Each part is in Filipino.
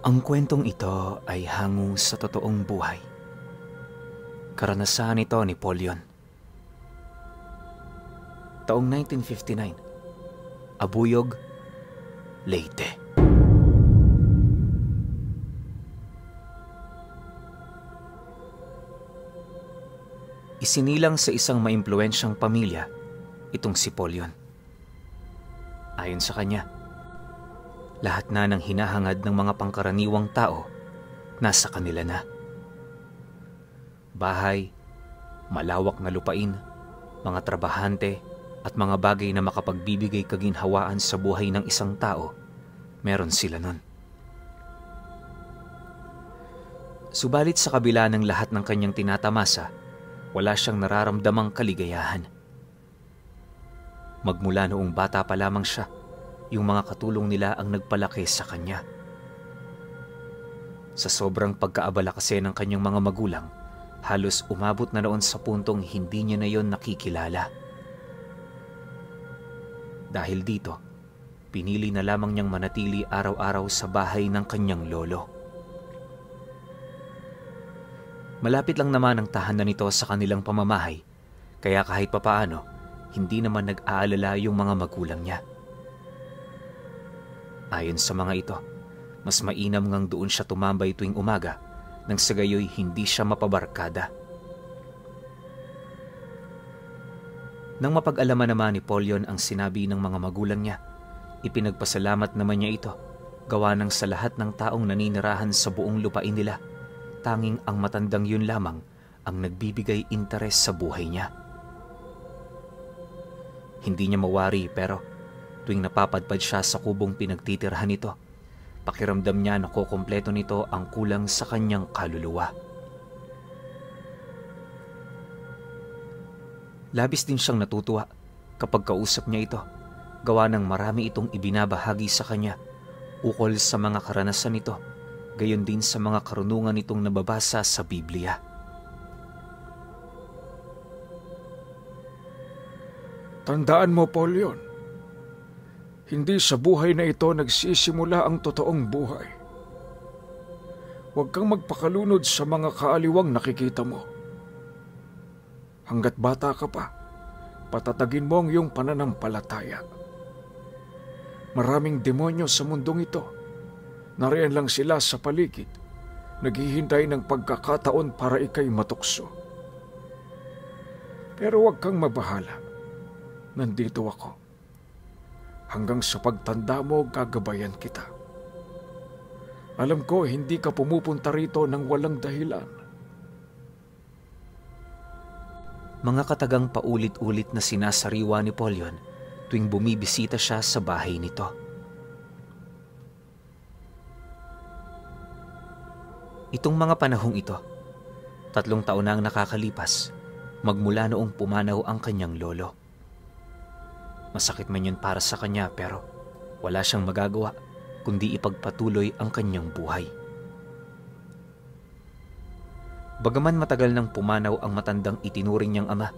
Ang kwentong ito ay hango sa totoong buhay. Karanasan ito ni Polion. Taong 1959, Abuyog, Leyte. Isinilang sa isang maimpluwensyang pamilya itong si Polion. Ayon sa kanya, lahat na ng hinahangad ng mga pangkaraniwang tao nasa kanila na. Bahay, malawak na lupain, mga trabahante at mga bagay na makapagbibigay kaginhawaan sa buhay ng isang tao, meron sila nun. Subalit sa kabila ng lahat ng kanyang tinatamasa, wala siyang nararamdamang kaligayahan. Magmula noong bata pa lamang siya, yung mga katulong nila ang nagpalaki sa kanya. Sa sobrang pagkaabala kasi ng kanyang mga magulang, halos umabot na noon sa puntong hindi niya na yon nakikilala. Dahil dito, pinili na lamang niyang manatili araw-araw sa bahay ng kanyang lolo. Malapit lang naman ang tahanan nito sa kanilang pamamahay, kaya kahit papaano, hindi naman nag-aalala yung mga magulang niya. Ayon sa mga ito, mas mainam ngang doon siya tumambay tuwing umaga nang sa gayoy hindi siya mapabarkada. Nang mapag-alaman naman ni Polion ang sinabi ng mga magulang niya, ipinagpasalamat naman niya ito, gawa ng sa lahat ng taong naninirahan sa buong lupain nila, tanging ang matandang yun lamang ang nagbibigay interes sa buhay niya. Hindi niya mawari pero tuwing napapadpad siya sa kubong pinagtitirhan nito, pakiramdam niya na kukumpleto nito ang kulang sa kanyang kaluluwa. Labis din siyang natutuwa kapag kausap niya ito, gawa ng marami itong ibinabahagi sa kanya ukol sa mga karanasan nito, gayon din sa mga karunungan nitong nababasa sa Biblia. Tandaan mo, Polion, hindi sa buhay na ito nagsisimula ang totoong buhay. Huwag kang magpakalunod sa mga kaaliwang nakikita mo. Hanggat bata ka pa, patatagin mo ang iyong pananampalataya. Maraming demonyo sa mundong ito. Nariyan lang sila sa paligid, naghihintay ng pagkakataon para ikay matukso. Pero huwag kang mabahala. Nandito ako. Hanggang sa pagtanda mo, gagabayan kita. Alam ko, hindi ka pumupunta rito ng walang dahilan. Mga katagang paulit-ulit na sinasariwa ni Polion tuwing bumibisita siya sa bahay nito. Itong mga panahong ito, 3 taon na ang nakakalipas, magmula noong pumanaw ang kanyang lolo. Masakit man yun para sa kanya pero wala siyang magagawa kundi ipagpatuloy ang kanyang buhay. Bagaman matagal nang pumanaw ang matandang itinuring niyang ama,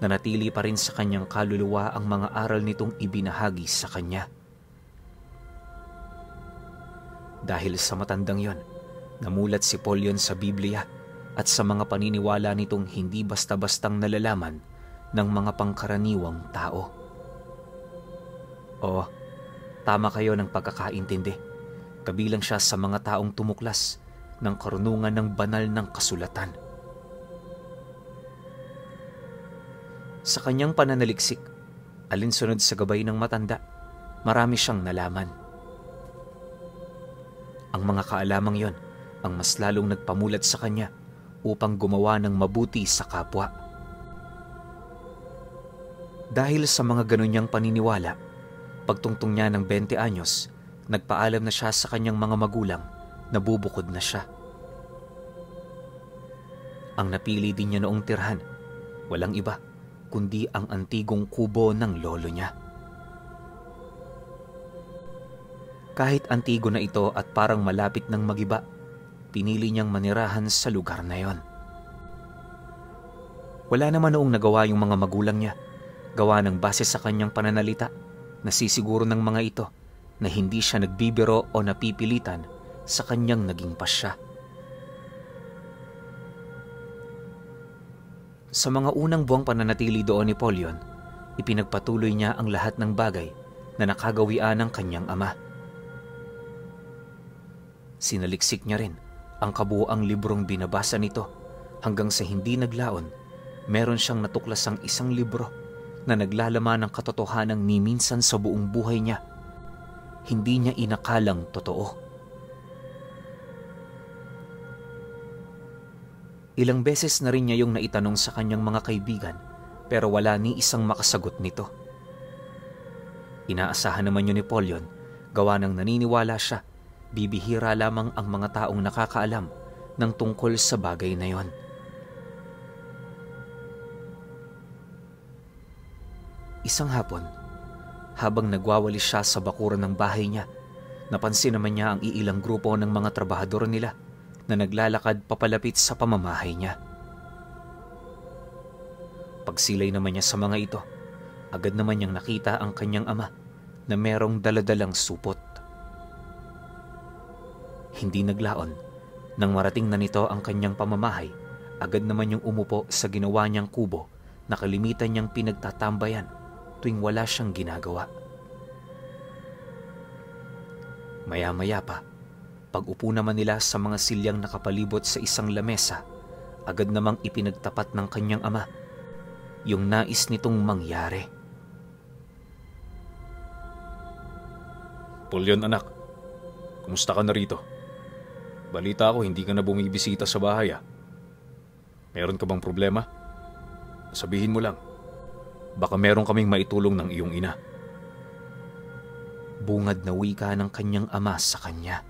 nanatili pa rin sa kanyang kaluluwa ang mga aral nitong ibinahagi sa kanya. Dahil sa matandang yon, namulat si Polion sa Biblia at sa mga paniniwala nitong hindi basta-bastang nalalaman ng mga pangkaraniwang tao. Oo, tama kayo ng pagkakaintindi. Kabilang siya sa mga taong tumuklas ng karunungan ng banal ng kasulatan. Sa kanyang pananaliksik, alinsunod sa gabay ng matanda, marami siyang nalaman. Ang mga kaalamang yon ang mas lalong nagpamulat sa kanya upang gumawa ng mabuti sa kapwa. Dahil sa mga ganun niyang paniniwala, pagtungtong niya ng 20 anyos, nagpaalam na siya sa kanyang mga magulang na bubukod na siya. Ang napili din niya noong tirhan, walang iba kundi ang antigong kubo ng lolo niya. Kahit antigo na ito at parang malapit ng magiba, pinili niyang manirahan sa lugar na yon. Wala naman noong nagawa yung mga magulang niya, gawa ng base sa kanyang pananalita. Nasisiguro ng mga ito na hindi siya nagbibiro o napipilitan sa kanyang naging pasya. Sa mga unang buwang pananatili doon ni Polyon, ipinagpatuloy niya ang lahat ng bagay na nakagawian ng kanyang ama. Sinaliksik niya rin ang kabuuang librong binabasa nito hanggang sa hindi naglaon, meron siyang natuklasang isang libro na naglalaman ng katotohanan ni minsan sa buong buhay niya. Hindi niya inakalang totoo. Ilang beses na rin niya yung naitanong sa kanyang mga kaibigan pero wala ni isang makasagot nito. Inaasahan naman yun ni Polyon gawa ng naniniwala siya bibihira lamang ang mga taong nakakaalam ng tungkol sa bagay na yon. Isang hapon, habang nagwawalis siya sa bakuran ng bahay niya, napansin naman niya ang iilang grupo ng mga trabahador nila na naglalakad papalapit sa pamamahay niya. Pagsilay naman niya sa mga ito, agad naman niyang nakita ang kanyang ama na merong daladalang supot. Hindi naglaon, nang marating na nito ang kanyang pamamahay, agad naman niyang umupo sa ginawa niyang kubo na kalimitan niyang pinagtatambayan tuwing wala siyang ginagawa. Maya-maya pa, pag-upo naman nila sa mga silyang nakapalibot sa isang lamesa, agad namang ipinagtapat ng kanyang ama yung nais nitong mangyari. Polyon anak, kumusta ka na rito? Balita ko hindi ka na bumibisita sa bahay ah. Meron ka bang problema? Sabihin mo lang. Baka meron kaming maitulong ng iyong ina. Bungad na wika ng kanyang ama sa kanya.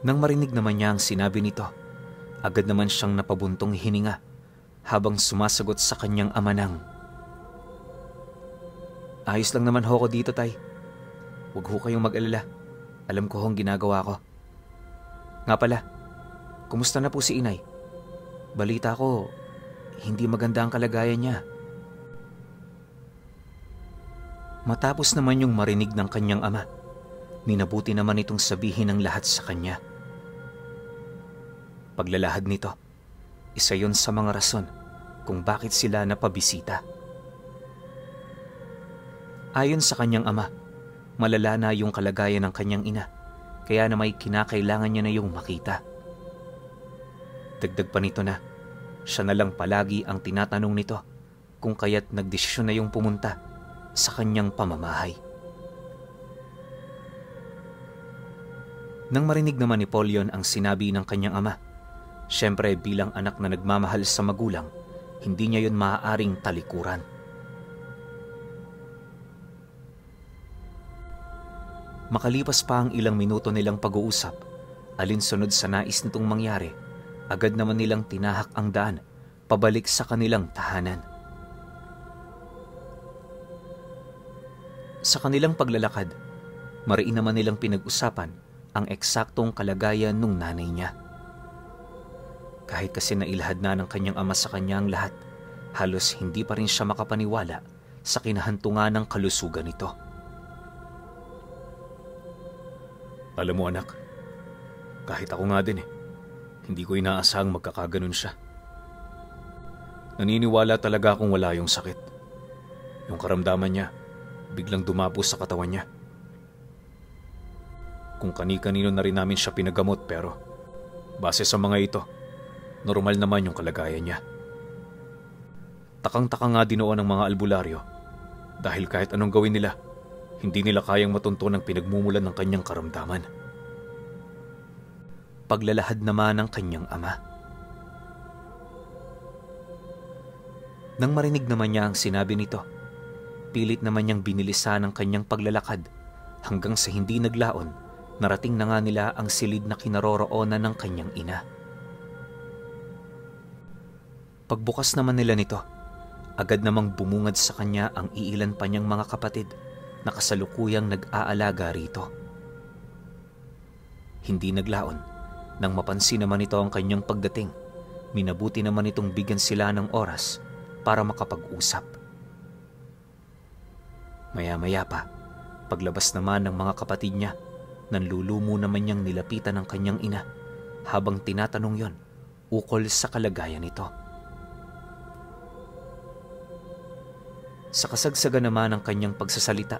Nang marinig naman niya ang sinabi nito, agad naman siyang napabuntong hininga habang sumasagot sa kanyang ama ng, "Ayos lang naman ho ko dito, tay. Huwag ho kayong mag-alala. Alam ko hong ginagawa ko. Nga pala, kumusta na po si inay? Balita ko, hindi maganda ang kalagayan niya." Matapos naman yung marinig ng kanyang ama, minabuti naman itong sabihin ang lahat sa kanya. Paglalahad nito, isa yon sa mga rason kung bakit sila napabisita. Ayon sa kanyang ama, malala na yung kalagayan ng kanyang ina, kaya na may kinakailangan niya na yung makita. Dagdag pa nito na, siya na lang palagi ang tinatanong nito kung kaya't nagdesisyon na yung pumunta sa kanyang pamamahay. Nang marinig naman ni Polyon ang sinabi ng kanyang ama, syempre bilang anak na nagmamahal sa magulang, hindi niya yun maaaring talikuran. Makalipas pa ang ilang minuto nilang pag-uusap, alinsunod sa nais nitong mangyari, agad naman nilang tinahak ang daan pabalik sa kanilang tahanan. Sa kanilang paglalakad, mariin naman nilang pinag-usapan ang eksaktong kalagayan ng nanay niya. Kahit kasi nailahad na ng kanyang ama sa kanya ang lahat, halos hindi pa rin siya makapaniwala sa kinahantungan ng kalusugan nito. Alam mo anak, kahit ako nga din hindi ko inaasahang magkakaganon siya. Naniniwala talaga akong wala yung sakit. Yung karamdaman niya, biglang dumapos sa katawan niya. Kung kani-kanino na rin namin siya pinagamot pero base sa mga ito, normal naman yung kalagayan niya. Takang-taka nga din noon ng mga albularyo dahil kahit anong gawin nila, hindi nila kayang matunton ang pinagmumulan ng kanyang karamdaman. Paglalahad naman ng kanyang ama. Nang marinig naman niya ang sinabi nito, pilit naman niyang binilisan ang kanyang paglalakad hanggang sa hindi naglaon, narating na nga nila ang silid na kinaroroonan ng kanyang ina. Pagbukas naman nila nito, agad namang bumungad sa kanya ang iilan pa niyang mga kapatid na kasalukuyang nag-aalaga rito. Hindi naglaon, nang mapansin naman ito ang kanyang pagdating, minabuti naman itong bigyan sila ng oras para makapag-usap. Maya-maya pa, Paglabas naman ng mga kapatid niya, nanlulumo naman niyang nilapitan ng kanyang ina habang tinatanong yon ukol sa kalagayan nito. Sa kasagsagan naman ng kanyang pagsasalita,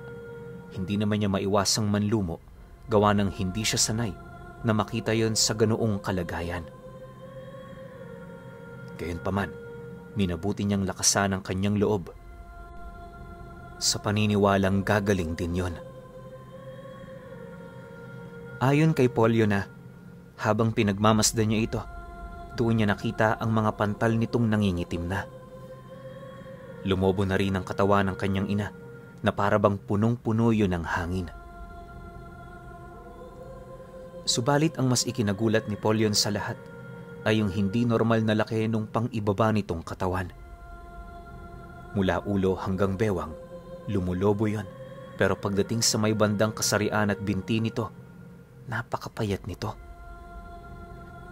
hindi naman niya maiwasang manlumo gawa ng hindi siya sanay na makita yon sa ganoong kalagayan. Gayunpaman, minabuti niyang lakasan ang kanyang loob. Sa paniniwalang gagaling din yon. Ayon kay Polyo na, habang pinagmamasdan niya ito, doon niya nakita ang mga pantal nitong nangingitim na. Lumobo na rin ang katawan ng kanyang ina na parabang punong-puno yun ng hangin. Subalit ang mas ikinagulat ni Polyon sa lahat ay yung hindi normal na laki nung pang-ibaba nitong katawan. Mula ulo hanggang bewang, lumulobo yon, pero pagdating sa may bandang kasarian at binti nito, napakapayat nito.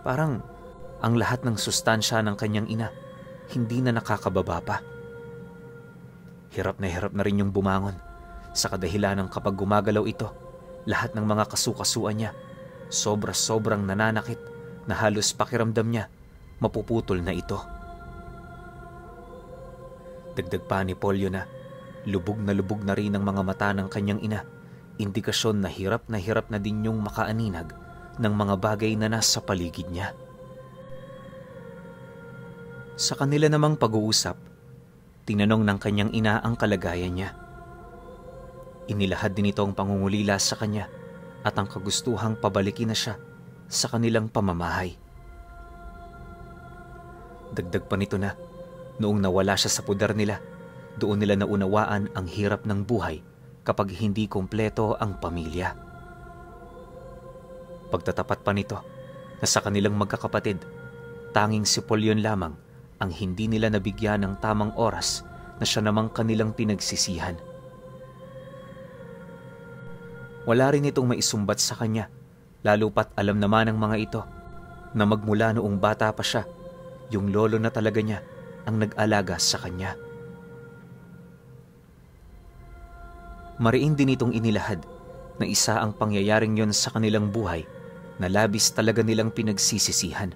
Parang ang lahat ng sustansya ng kanyang ina hindi na nakakababa pa. Hirap na rin yung bumangon sa kadahilan ng kapag gumagalaw ito, lahat ng mga kasukasuan niya sobrang nananakit na halos pakiramdam niya mapuputol na ito. Dagdag pa ni Polyo na lubog na rin ang mga mata ng kanyang ina, indikasyon na hirap na din yung makaaninag ng mga bagay na nasa paligid niya. Sa kanila namang pag-uusap, tinanong ng kanyang ina ang kalagayan niya. Inilahad din ito ang pangungulila sa kanya at ang kagustuhang pabalikin na siya sa kanilang pamamahay. Dagdag pa nito na, noong nawala siya sa pudar nila, doon nila naunawaan ang hirap ng buhay kapag hindi kumpleto ang pamilya. Pagtatapat pa nito na sa kanilang magkakapatid, tanging si Polyon lamang ang hindi nila nabigyan ng tamang oras na siya namang kanilang pinagsisihan. Wala rin itong maisumbat sa kanya, lalo pat alam naman ng mga ito na magmula noong bata pa siya, yung lolo na talaga niya ang nag-alaga sa kanya. Mariin din itong inilahad na isa ang pangyayaring yon sa kanilang buhay na labis talaga nilang pinagsisisihan.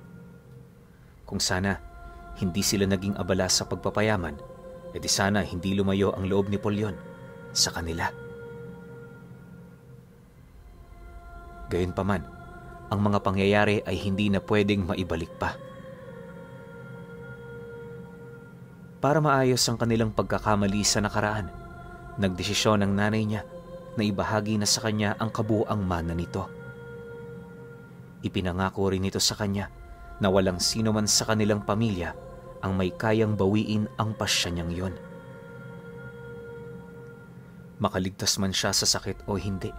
Kung sana hindi sila naging abala sa pagpapayaman, edi sana hindi lumayo ang loob ni Polyon sa kanila. Gayunpaman, ang mga pangyayari ay hindi na pwedeng maibalik pa. Para maayos ang kanilang pagkakamali sa nakaraan, nagdesisyon ang nanay niya na ibahagi na sa kanya ang kabuuang mana nito. Ipinangako rin nito sa kanya na walang sino man sa kanilang pamilya ang may kayang bawiin ang pasya niyang yon. Makaligtas man siya sa sakit o hindi,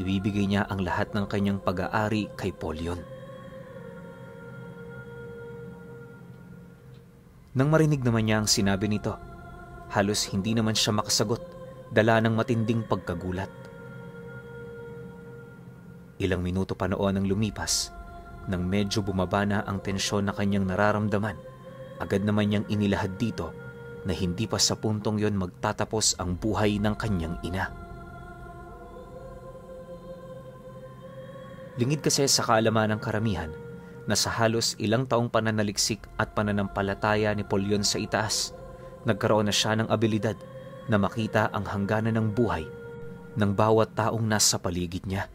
ibibigay niya ang lahat ng kanyang pag-aari kay Polyon. Nang marinig naman niya ang sinabi nito, halos hindi naman siya makasagot, dala ng matinding pagkagulat. Ilang minuto pa noon ang lumipas, nang medyo bumaba na ang tensyon na kanyang nararamdaman, agad naman niyang inilahad dito na hindi pa sa puntong yon magtatapos ang buhay ng kanyang ina. Lingid kasi sa kaalaman ng karamihan na sa halos ilang taong pananaliksik at pananampalataya ni Polyon sa itaas, nagkaroon na siya ng abilidad na makita ang hangganan ng buhay ng bawat taong nasa paligid niya.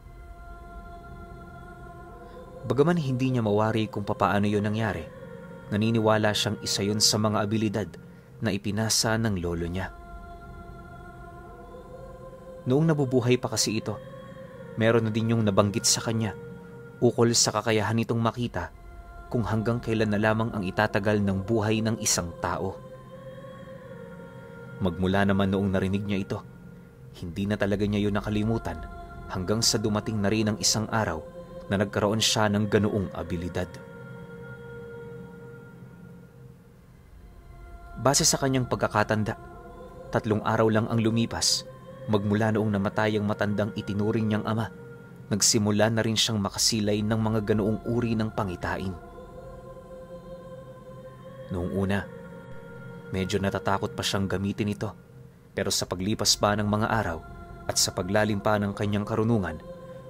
Bagaman hindi niya mawari kung papaano yun nangyari, naniniwala siyang isa yun sa mga abilidad na ipinasa ng lolo niya. Noong nabubuhay pa kasi ito, meron na din yung nabanggit sa kanya ukol sa kakayahan nitong makita kung hanggang kailan na lamang ang itatagal ng buhay ng isang tao. Magmula naman noong narinig niya ito, hindi na talaga niya yun nakalimutan hanggang sa dumating na rin ang isang araw na nagkaroon siya ng ganoong abilidad. Base sa kanyang pagkakatanda, 3 araw lang ang lumipas magmula noong namatay ang matandang itinuring niyang ama. Nagsimula na rin siyang makasilay ng mga ganoong uri ng pangitain. Noong una, medyo natatakot pa siyang gamitin ito, pero sa paglipas pa ng mga araw At sa paglalim pa ng kanyang karunungan,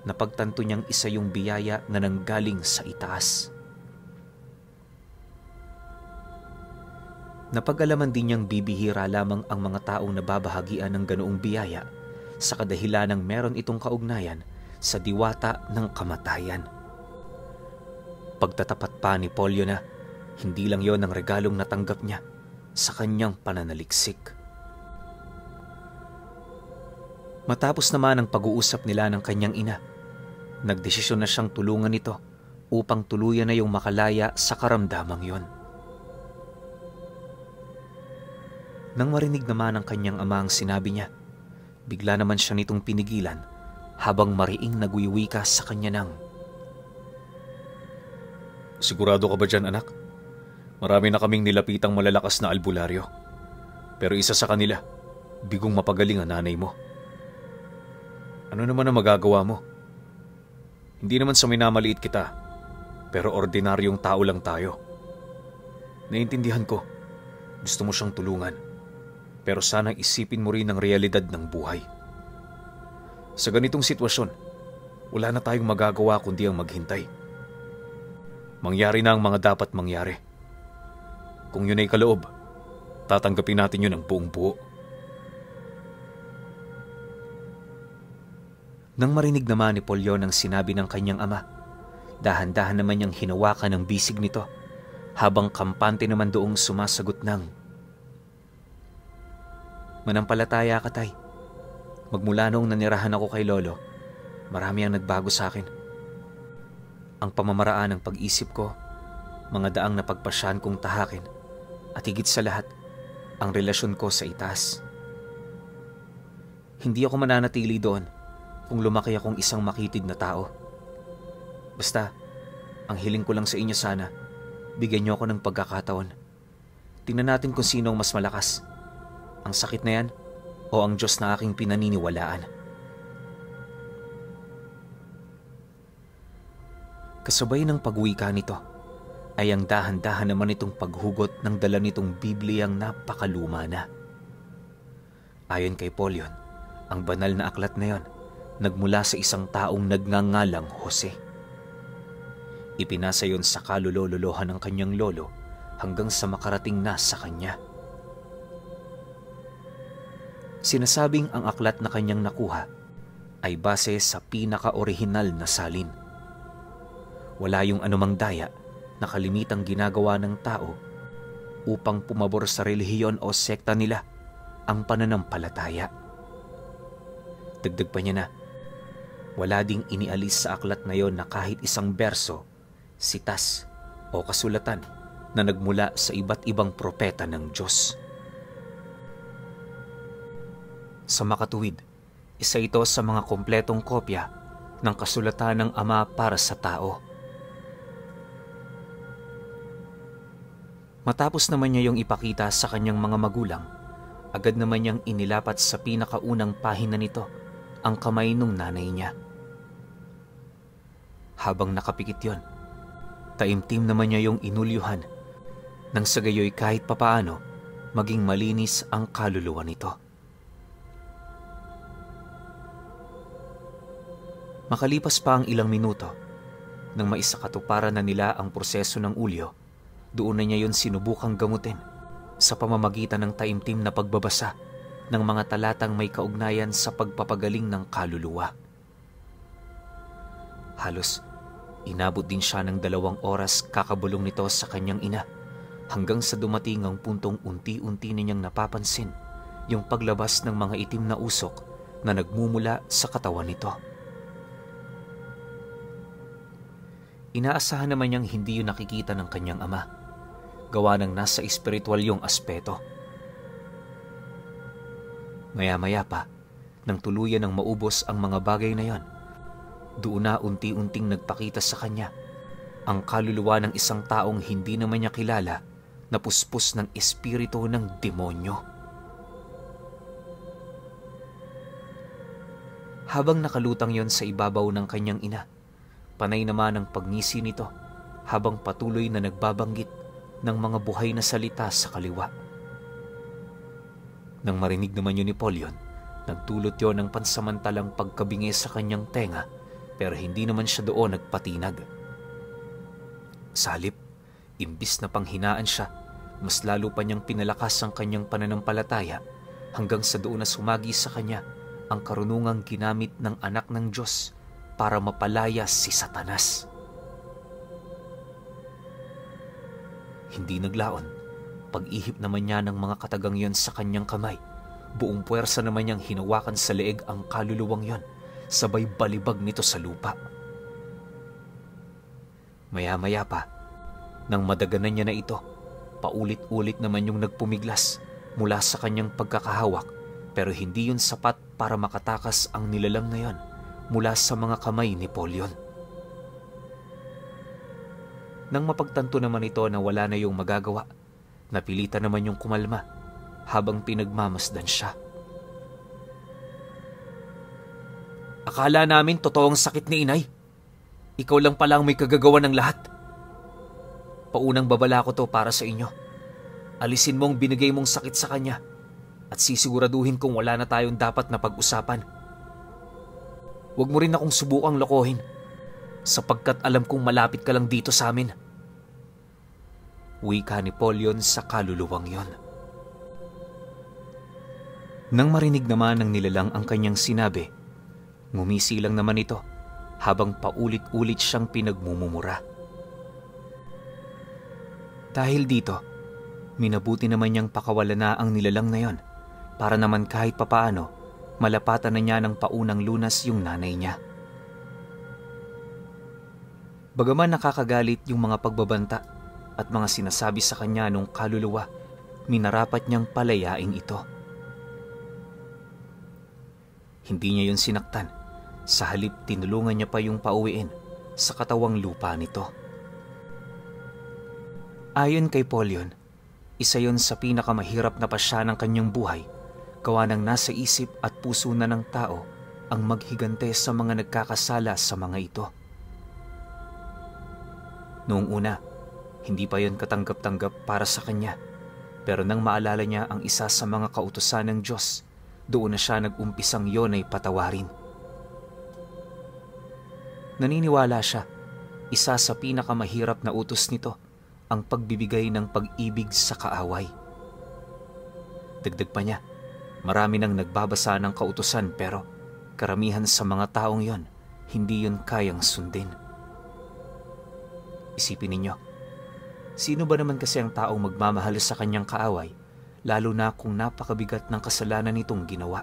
napagtanto niyang isa yung biyaya na nanggaling sa itaas. Napag-alaman din niyang bibihira lamang ang mga taong nababahagian ng ganoong biyaya sa kadahilanang meron itong kaugnayan sa diwata ng kamatayan. Pagtatapat pa ni Polyo na hindi lang yon ang regalong natanggap niya sa kanyang pananaliksik. Matapos naman ang pag-uusap nila ng kanyang ina, nagdesisyon na siyang tulungan ito upang tuluyan na yung makalaya sa karamdamang yon. Nang marinig naman ng kanyang ama ang sinabi niya, bigla naman siya nitong pinigilan habang mariing nagwiwika sa kanya ng, "Sigurado ka ba dyan, anak? Marami na kaming nilapitang malalakas na albularyo. Pero isa sa kanila, bigong mapagaling ang nanay mo. Ano naman ang magagawa mo? Hindi naman sa minamaliit kita, pero ordinaryong tao lang tayo. Naiintindihan ko, gusto mo siyang tulungan. Pero sanang isipin mo rin ang realidad ng buhay. Sa ganitong sitwasyon, wala na tayong magagawa kundi ang maghintay. Mangyari na ang mga dapat mangyari. Kung yun ay kaloob, tatanggapin natin yun ang buong buo." Nang marinig naman ni Polyo ang sinabi ng kanyang ama, dahan-dahan naman niyang hinawakan ang bisig nito habang kampante naman doong sumasagot ng, "Manampalataya ka, tay. Magmula noong nanirahan ako kay Lolo, marami ang nagbago sa akin. Ang pamamaraan ng pag-isip ko, mga daang napagpasyahan kong tahakin, at higit sa lahat, ang relasyon ko sa itaas. Hindi ako mananatili doon kung lumaki akong isang makitid na tao. Basta, ang hiling ko lang sa inyo sana, bigyan niyo ako ng pagkakataon. Tingnan natin kung sino ang mas malakas. Ang sakit na yan o ang Diyos na aking pinaniniwalaan." Kasabay ng pagwika nito ay ang dahan-dahan naman itong paghugot ng dala nitong Bibliyang napakaluma na. Ayon kay Polyon, ang banal na aklat na yon nagmula sa isang taong nagngangalang Jose. Ipinasa yon sa kalulololohan ng kanyang lolo hanggang sa makarating na sa kanya. Sinasabing ang aklat na kanyang nakuha ay base sa pinaka-orihinal na salin. Wala yung anumang daya na kalimitang ginagawa ng tao upang pumabor sa relihiyon o sekta nila ang pananampalataya. Dagdag pa niya na, wala ding inialis sa aklat na yon na kahit isang berso, sitas o kasulatan na nagmula sa iba't ibang propeta ng Diyos. Sa makatuwid, isa ito sa mga kompletong kopya ng kasulatan ng Ama para sa tao. Matapos naman niya yung ipakita sa kanyang mga magulang, agad naman niyang inilapat sa pinakaunang pahina nito ang kamay ng nanay niya. Habang nakapikit yon, taimtim naman niya yung inulyuhan nang sa gayoy kahit papaano maging malinis ang kaluluwa nito. Makalipas pa ang ilang minuto, nang maisakatuparan na nila ang proseso ng ulyo, doon na niya yon sinubukang gamutin sa pamamagitan ng taimtim na pagbabasa ng mga talatang may kaugnayan sa pagpapagaling ng kaluluwa. Halos inabot din siya ng 2 oras kakabulong nito sa kanyang ina hanggang sa dumating ang puntong unti-unti niyang napapansin yung paglabas ng mga itim na usok na nagmumula sa katawan nito. Inaasahan naman niyang hindi yun nakikita ng kanyang ama, gawa ng nasa espiritual yung aspeto. Maya-maya pa, nang tuluyan ng maubos ang mga bagay na yon, doon na unti-unting nagpakita sa kanya ang kaluluwa ng isang taong hindi naman niya kilala na puspos ng espiritu ng demonyo. Habang nakalutang yon sa ibabaw ng kanyang ina, panay naman ang pagngisi nito habang patuloy na nagbabanggit ng mga buhay na salita sa kaliwa. Nang marinig naman yun ni Polyon, Nagdulot yon ng pansamantalang pagkabingi sa kanyang tenga, pero hindi naman siya doon nagpatinag. Sa halip, imbis na panghinaan siya, mas lalo pa niyang pinalakas ang kanyang pananampalataya hanggang sa doon na sumagi sa kanya ang karunungang ginamit ng anak ng Diyos para mapalaya si Satanas. Hindi naglaon, pag-ihip naman niya ng mga katagang yon sa kanyang kamay, buong puwersa naman niyang hinawakan sa leeg ang kaluluwang yon, sabay balibag nito sa lupa. Maya-maya pa, nang madaganan niya na ito, paulit-ulit naman yung nagpumiglas mula sa kanyang pagkakahawak, pero hindi yun sapat para makatakas ang nilalang na yon mula sa mga kamay ni Polyon. Nang mapagtanto naman ito na wala na yung magagawa, napilitan naman yung kumalma habang pinagmamasdan siya. Akala namin totoong sakit ni inay. Ikaw lang pala ang may kagagawa ng lahat. Paunang babala ko to para sa inyo. Alisin mo ang binigay mong sakit sa kanya at sisiguraduhin kong wala na tayong dapat na pag-usapan. Huwag mo rin akong subukang lokohin sapagkat alam kong malapit ka lang dito sa amin. Wika ni Polyon sa kaluluwang yon. Nang marinig naman ng nilalang ang kanyang sinabi, ngumisi lang naman ito habang paulit-ulit siyang pinagmumumura. Dahil dito, minabuti naman niyang pakawalan na ang nilalang na yon para naman kahit papaano malapatan na niya ng paunang lunas yung nanay niya. Bagaman nakakagalit yung mga pagbabanta at mga sinasabi sa kanya nung kaluluwa, minarapat niyang palayain ito. Hindi niya yun sinaktan. Sa halip, tinulungan niya pa yung pauwiin sa katawang lupa nito. Ayon kay Polyon, isa yon sa pinakamahirap na pasya ng kanyang buhay, gawa ng nasa isip at puso na ng tao ang maghigante sa mga nagkakasala sa mga ito. Noong una, hindi pa yon katanggap-tanggap para sa kanya, pero nang maalala niya ang isa sa mga kautusan ng Diyos, doon na siya nag-umpisang yon ay patawarin. Naniniwala siya, isa sa pinakamahirap na utos nito ang pagbibigay ng pag-ibig sa kaaway. Dagdag pa niya, marami nang nagbabasa ng kautusan pero karamihan sa mga taong yon, hindi yon kayang sundin. Isipin ninyo, sino ba naman kasi ang taong magmamahal sa kanyang kaaway, lalo na kung napakabigat ng kasalanan nitong ginawa?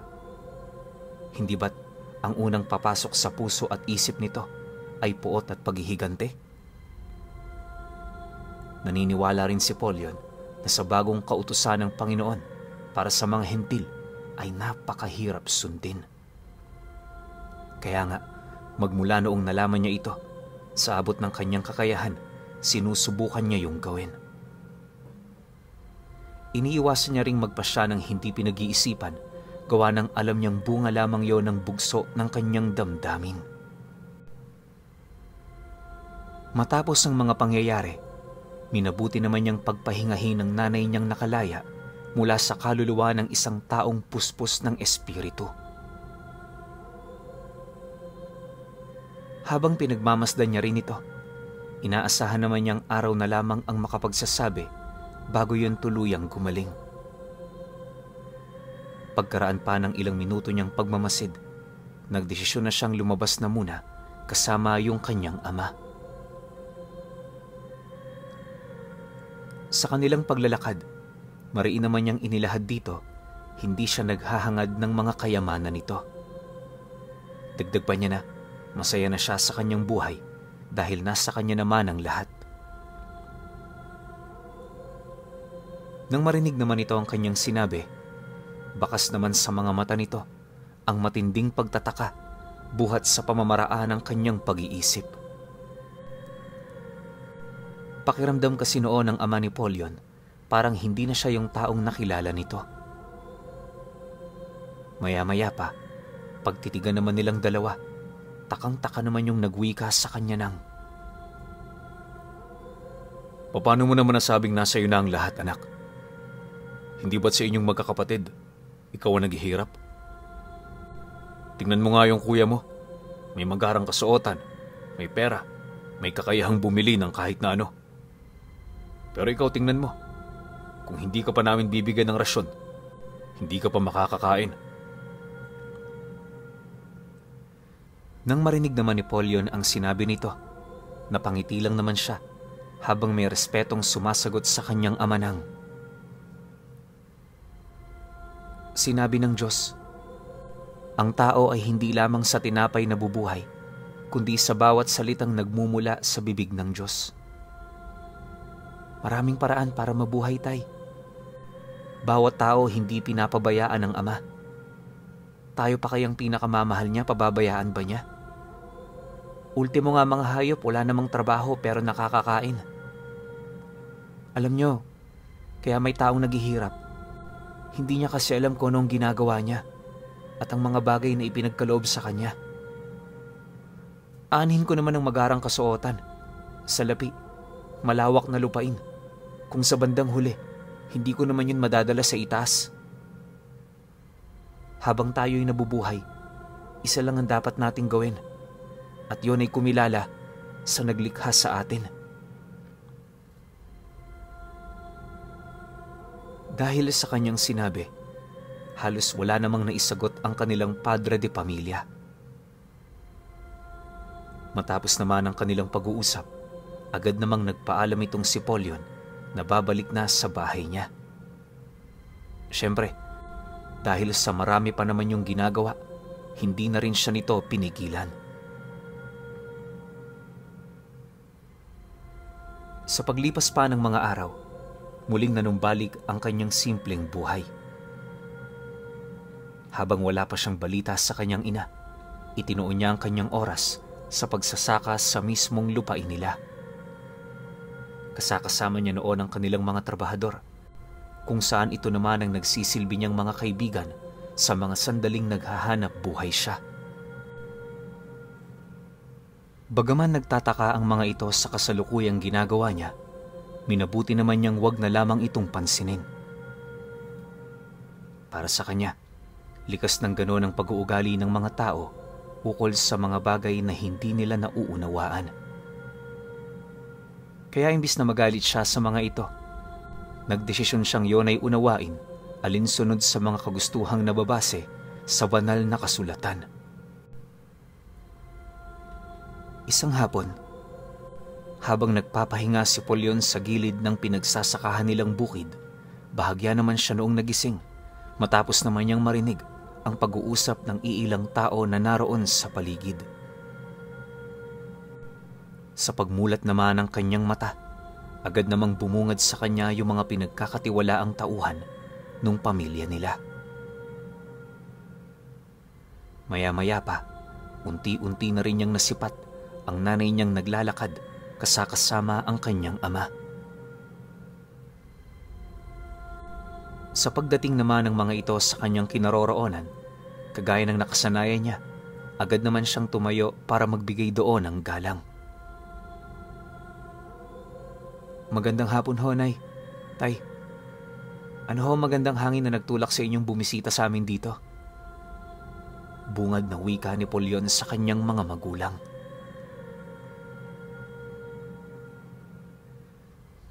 Hindi ba't ang unang papasok sa puso at isip nito ay puot at paghihigante? Naniniwala rin si Polyon na sa bagong kautusan ng Panginoon para sa mga hentil ay napakahirap sundin. Kaya nga, magmula noong nalaman niya ito, sa abot ng kanyang kakayahan, sinusubukan niya yung gawin. Iniiwasan niya ring magpasya ng hindi pinag-iisipan, gawa ng alam niyang bunga lamang yon ng bugso ng kanyang damdamin. Matapos ang mga pangyayari, minabuti naman niyang pagpahingahin ng nanay niyang nakalaya mula sa kaluluwa ng isang taong puspos ng espiritu. Habang pinagmamasdan niya rin ito, inaasahan naman niyang araw na lamang ang makapagsasabi bago yun tuluyang gumaling. Pagkaraan pa ng ilang minuto niyang pagmamasid, nagdesisyon na siyang lumabas na muna kasama yung kanyang ama. Sa kanilang paglalakad, mariin naman niyang inilahad dito, hindi siya naghahangad ng mga kayamanan nito. Dagdag pa niya na, masaya na siya sa kanyang buhay dahil nasa kanya naman ang lahat. Nang marinig naman ito ang kanyang sinabi, bakas naman sa mga mata nito ang matinding pagtataka buhat sa pamamaraan ng kanyang pag-iisip. Pakiramdam kasi noon ng ama ni Polyon, parang hindi na siya yung taong nakilala nito. Maya-maya pa, pagtitigan naman nilang dalawa, takang-taka naman yung nagwika sa kanya ng, "Paano mo naman nasabing nasa iyo na ang lahat, anak? Hindi ba't sa inyong magkakapatid, ikaw ang naghihirap?" Tingnan mo nga yung kuya mo. May magarang kasuotan, may pera, may kakayahang bumili ng kahit na ano. Pero ikaw tingnan mo, kung hindi ka pa namin bibigyan ng rasyon, hindi ka pa makakakain. Nang marinig naman ni Polyon ang sinabi nito, napangiti lang naman siya habang may respetong sumasagot sa kanyang ama nang, sinabi ng Diyos, ang tao ay hindi lamang sa tinapay nabubuhay, kundi sa bawat salitang nagmumula sa bibig ng Diyos. Maraming paraan para mabuhay, Tay. Bawat tao hindi pinapabayaan ng Ama. Tayo pa kayang pinakamamahal niya, pababayaan ba niya? Ultimo nga mga hayop, wala namang trabaho pero nakakakain. Alam niyo, kaya may taong naghihirap. Hindi niya kasi alam kung anong ginagawa niya at ang mga bagay na ipinagkaloob sa kanya. Aanhin ko naman ang magarang kasuotan, salapi, malawak na lupain. Kung sa bandang huli, hindi ko naman yun madadala sa itaas. Habang tayo'y nabubuhay, isa lang ang dapat nating gawin, at yun ay kumilala sa naglikha sa atin. Dahil sa kanyang sinabi, halos wala namang naisagot ang kanilang padre de pamilya. Matapos naman ang kanilang pag-uusap, agad namang nagpaalam itong si Polyon na babalik na sa bahay niya. Siyempre, dahil sa marami pa naman yung ginagawa, hindi na rin siya nito pinigilan. Sa paglipas pa ng mga araw, muling nanumbalik ang kanyang simpleng buhay. Habang wala pa siyang balita sa kanyang ina, itinuon niya ang kanyang oras sa pagsasaka sa mismong lupain nila. Kasakasama niya noon ang kanilang mga trabahador, kung saan ito naman ang nagsisilbi niyang mga kaibigan sa mga sandaling naghahanap buhay siya. Bagaman nagtataka ang mga ito sa kasalukuyang ginagawa niya, minabuti naman niyang wag na lamang itong pansinin. Para sa kanya, likas ng gano'n ang pag-uugali ng mga tao ukol sa mga bagay na hindi nila nauunawaan. Kaya imbis na magalit siya sa mga ito, nagdesisyon siyang yon ay unawain alinsunod sa mga kagustuhang nababase sa banal na kasulatan. Isang hapon, habang nagpapahinga si Polyon sa gilid ng pinagsasakahan nilang bukid, bahagya naman siya noong nagising matapos naman niyang marinig ang pag-uusap ng iilang tao na naroon sa paligid. Sa pagmulat naman ng kanyang mata, agad namang bumungad sa kanya yung mga pinagkakatiwalaang tauhan ng pamilya nila. Maya-maya pa, unti-unti na rin niyang nasipat ang nanay niyang naglalakad kasama ang kanyang ama. Sa pagdating naman ng mga ito sa kanyang kinaroroonan, kagaya ng nakasanayan niya, agad naman siyang tumayo para magbigay doon ng galang. Magandang hapon ho, Nay. Tay, ano ho magandang hangin na nagtulak sa inyong bumisita sa amin dito? Bungad na wika ni Polyon sa kanyang mga magulang.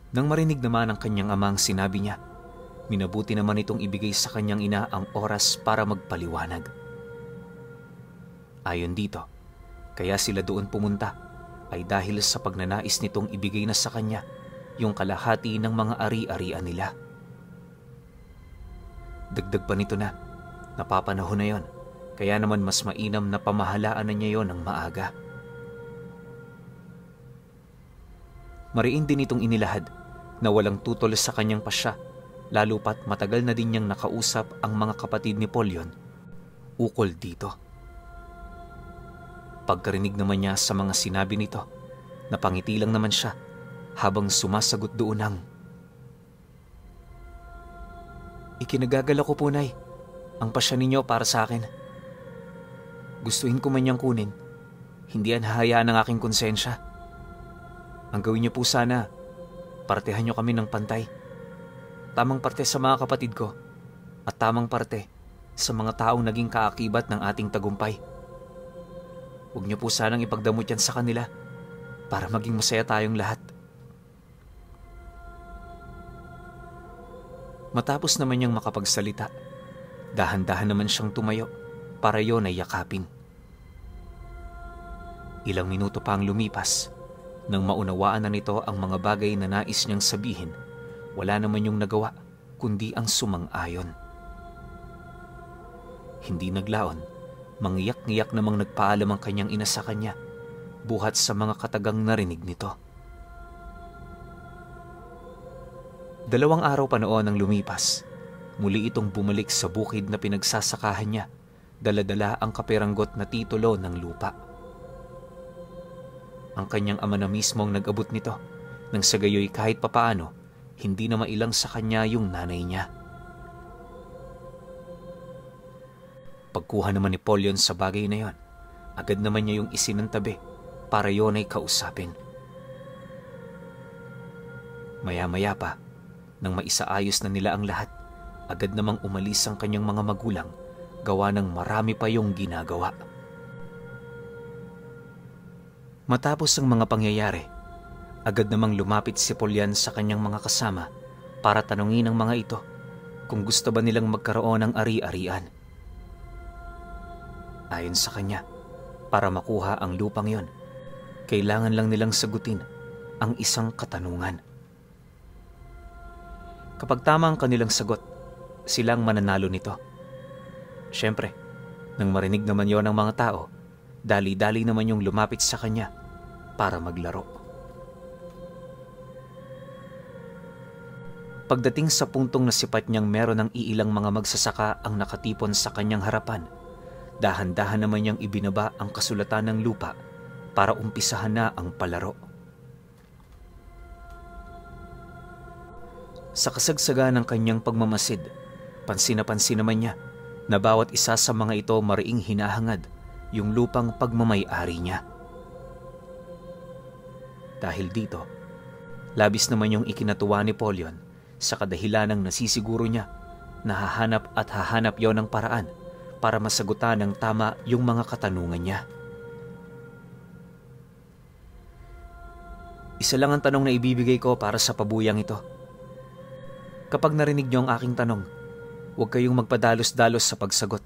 Nang marinig naman ang kanyang amang sinabi niya, minabuti naman itong ibigay sa kanyang ina ang oras para magpaliwanag. Ayon dito, kaya sila doon pumunta ay dahil sa pagnanais nitong ibigay na sa kanya yung kalahati ng mga ari-arian nila. Dagdag pa nito na, napapanahon na yon, kaya naman mas mainam na pamahalaan na niya yon ng maaga. Mariin din itong inilahad na walang tutol sa kanyang pasya, lalo pat matagal na din niyang nakausap ang mga kapatid ni Polyon ukol dito. Pagkarinig naman niya sa mga sinabi nito, napangiti lang naman siya habang sumasagot doon ng, ikinagagala ko po, Nay, ang pasya ninyo para sa akin. Gustuhin ko man niyang kunin, hindi yan hahayaan ng aking konsensya. Ang gawin niyo po sana, partehan niyo kami ng pantay. Tamang parte sa mga kapatid ko at tamang parte sa mga taong naging kaakibat ng ating tagumpay. Huwag niyo po sanang ipagdamot yan sa kanila para maging masaya tayong lahat. Matapos naman niyang makapagsalita, dahan-dahan naman siyang tumayo para yon ay yakapin. Ilang minuto pa ang lumipas. Nang maunawaan na nito ang mga bagay na nais niyang sabihin, wala naman yung nagawa kundi ang sumang-ayon. Hindi naglaon, mangyak-ngyak namang nagpaalam ang kanyang ina sa kanya, buhat sa mga katagang narinig nito. 2 araw pa noon ang lumipas. Muli itong bumalik sa bukid na pinagsasakahan niya, dala-dala ang kapiranggot na titulo ng lupa. Ang kanyang ama na mismo ang nag-abot nito, nang sa gayoy kahit papaano, hindi na mailang sa kanya yung nanay niya. Pagkuha naman ni Polyon sa bagay na yon, agad naman niya yung isinantabi para yon ay kausapin. Maya-maya pa, nang maisaayos na nila ang lahat, agad namang umalis ang kanyang mga magulang, gawa ng marami pa yung ginagawa. Matapos ang mga pangyayari, agad namang lumapit si Polyan sa kanyang mga kasama para tanungin ang mga ito kung gusto ba nilang magkaroon ng ari-arian. Ayon sa kanya, para makuha ang lupang yon, kailangan lang nilang sagutin ang isang katanungan. Kapag tama ang kanilang sagot, silang mananalo nito. Siyempre, nang marinig naman yon ng mga tao, dali-dali naman yung lumapit sa kanya para maglaro. Pagdating sa puntong nasipat niyang meron ng iilang mga magsasaka ang nakatipon sa kanyang harapan, dahan-dahan naman niyang ibinaba ang kasulatan ng lupa para umpisahan na ang palaro. Sa kasagsagan ng kanyang pagmamasid, pansin na pansin naman niya na bawat isa sa mga ito mariing hinahangad yung lupang pagmamay-ari niya. Dahil dito, labis naman yung ikinatuwa ni Polyon sa kadahilanang nasisiguro niya na hahanap yon ng paraan para masagutan ng tama yung mga katanungan niya. Isa lang ang tanong na ibibigay ko para sa pabuyang ito. Kapag narinig niyo ang aking tanong, huwag kayong magpadalos-dalos sa pagsagot.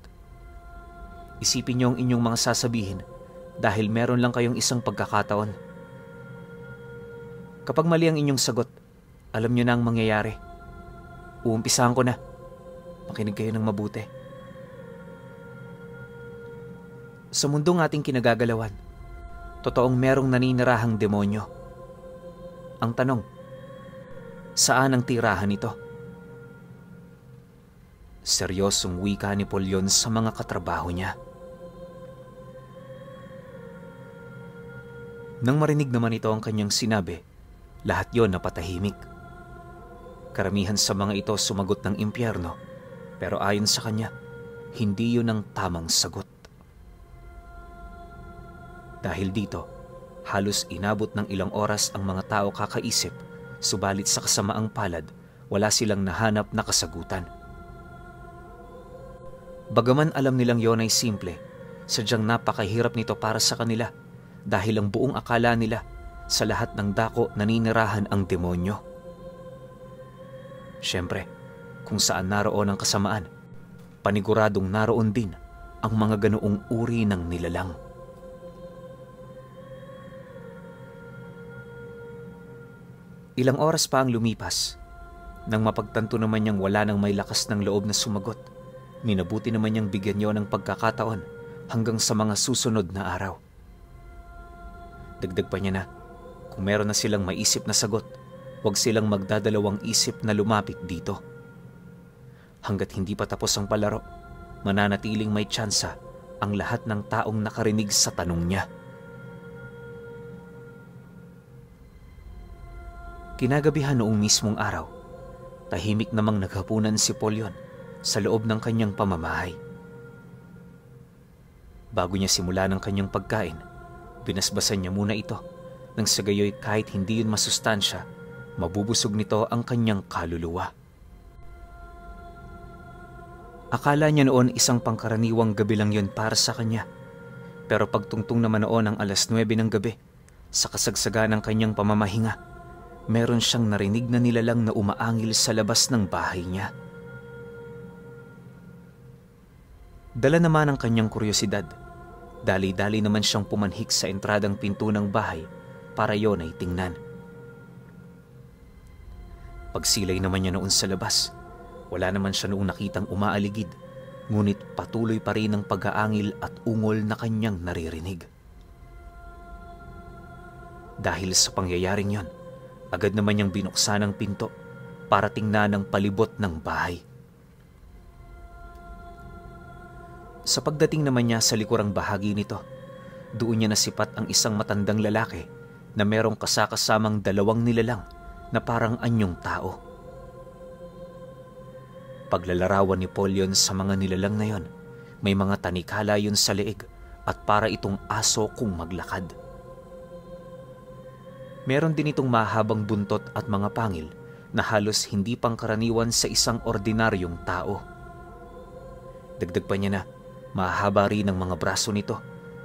Isipin niyo ang inyong mga sasabihin dahil meron lang kayong isang pagkakataon. Kapag mali ang inyong sagot, alam niyo na ang mangyayari. Uumpisahan ko na. Makinig kayo ng mabuti. Sa mundong ating kinagagalawan, totoong merong naninirahang demonyo. Ang tanong, saan ang tirahan nito? Seryosong wika ni Polyon sa mga katrabaho niya. Nang marinig naman ito ang kanyang sinabi, lahat yon napatahimik. Karamihan sa mga ito sumagot ng impyerno, pero ayon sa kanya, hindi yun ang tamang sagot. Dahil dito, halos inabot ng ilang oras ang mga tao kakaisip, subalit sa kasamaang palad, wala silang nahanap na kasagutan. Bagaman alam nilang yon ay simple, sadyang napakahirap nito para sa kanila dahil ang buong akala nila sa lahat ng dako naninirahan ang demonyo. Siyempre, kung saan naroon ang kasamaan, paniguradong naroon din ang mga ganoong uri ng nilalang. Ilang oras pa ang lumipas. Nang mapagtanto naman niyang wala nang may lakas ng loob na sumagot, minabuti naman niyang bigyan niyo ng pagkakataon hanggang sa mga susunod na araw. Dagdag pa niya na, kung meron na silang maisip na sagot, huwag silang magdadalawang isip na lumapit dito. Hanggat hindi pa tapos ang palaro, mananatiling may tsansa ang lahat ng taong nakarinig sa tanong niya. Kinagabihan noong mismong araw, tahimik namang naghapunan si Polyon sa loob ng kanyang pamamahay. Bago niya simula ng kanyang pagkain, binasbasan niya muna ito nang sa gayoy kahit hindi yun masustansya, mabubusog nito ang kanyang kaluluwa. Akala niya noon isang pangkaraniwang gabi lang yun para sa kanya. Pero pagtungtong naman noon ang 9:00 ng gabi, sa kasagsagan ng kanyang pamamahinga, meron siyang narinig na nilalang na umaangil sa labas ng bahay niya. Dala naman ang kanyang kuryosidad. Dali-dali naman siyang pumanhik sa entradang pinto ng bahay para yon ay tingnan. Pagsilay naman niya noon sa labas, wala naman siya noong nakitang umaaligid, ngunit patuloy pa rin ang pag-aangil at ungol na kanyang naririnig. Dahil sa pangyayaring yon, agad naman niyang binuksan ang pinto para tingnan ang palibot ng bahay. Sa pagdating naman niya sa likurang bahagi nito, doon niya nasipat ang isang matandang lalaki na merong kasakasamang 2 nilalang na parang anyong tao. Paglalarawan ni Paul yon sa mga nilalang na yon, may mga tanikala yun sa leeg at para itong aso kung maglakad. Meron din itong mahabang buntot at mga pangil na halos hindi pangkaraniwan sa isang ordinaryong tao. Dagdag pa niya na mahaba rin ang mga braso nito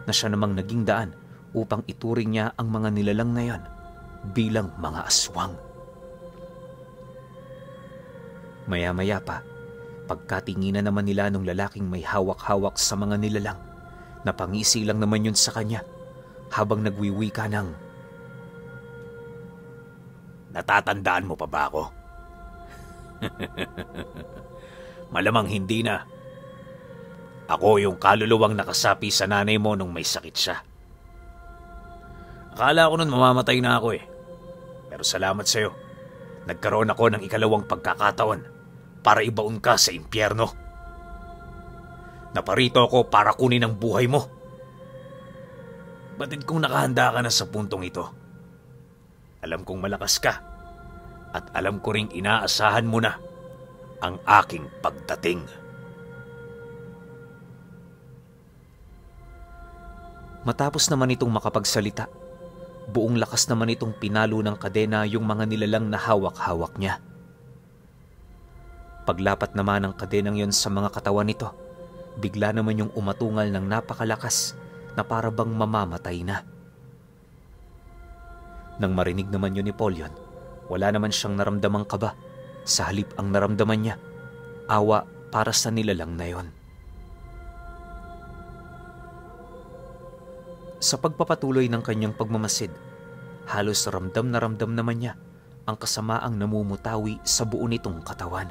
na siya namang naging daan upang ituring niya ang mga nilalang na yon bilang mga aswang. Maya-maya pa, pagkatinginan naman nila nung lalaking may hawak-hawak sa mga nilalang, napangisi lang naman yun sa kanya habang nagwiwika ng, "Natatandaan mo pa ba ako?" "Malamang hindi na. Ako yung kaluluwang nakasapi sa nanay mo nung may sakit siya. Akala ko nun mamamatay na ako eh. Pero salamat sa'yo. Nagkaroon ako ng 2 pagkakataon para ibaon ka sa impyerno. Naparito ako para kunin ang buhay mo. Batid kung nakahanda ka na sa puntong ito. Alam kong malakas ka at alam ko ring inaasahan mo na ang aking pagdating." Matapos naman itong makapagsalita, buong lakas naman itong pinalo ng kadena yung mga nilalang na hawak-hawak niya. Paglapat naman ng kadenang yon sa mga katawan nito, bigla naman yung umatungal ng napakalakas na para bang mamamatay na. Nang marinig naman yun ni Paul yon, wala naman siyang naramdamang kaba. Sa halip ang naramdaman niya, awa para sa nilalang na yon. Sa pagpapatuloy ng kanyang pagmamasid, halos ramdam na ramdam naman niya ang kasamaang namumutawi sa buo nitong katawan.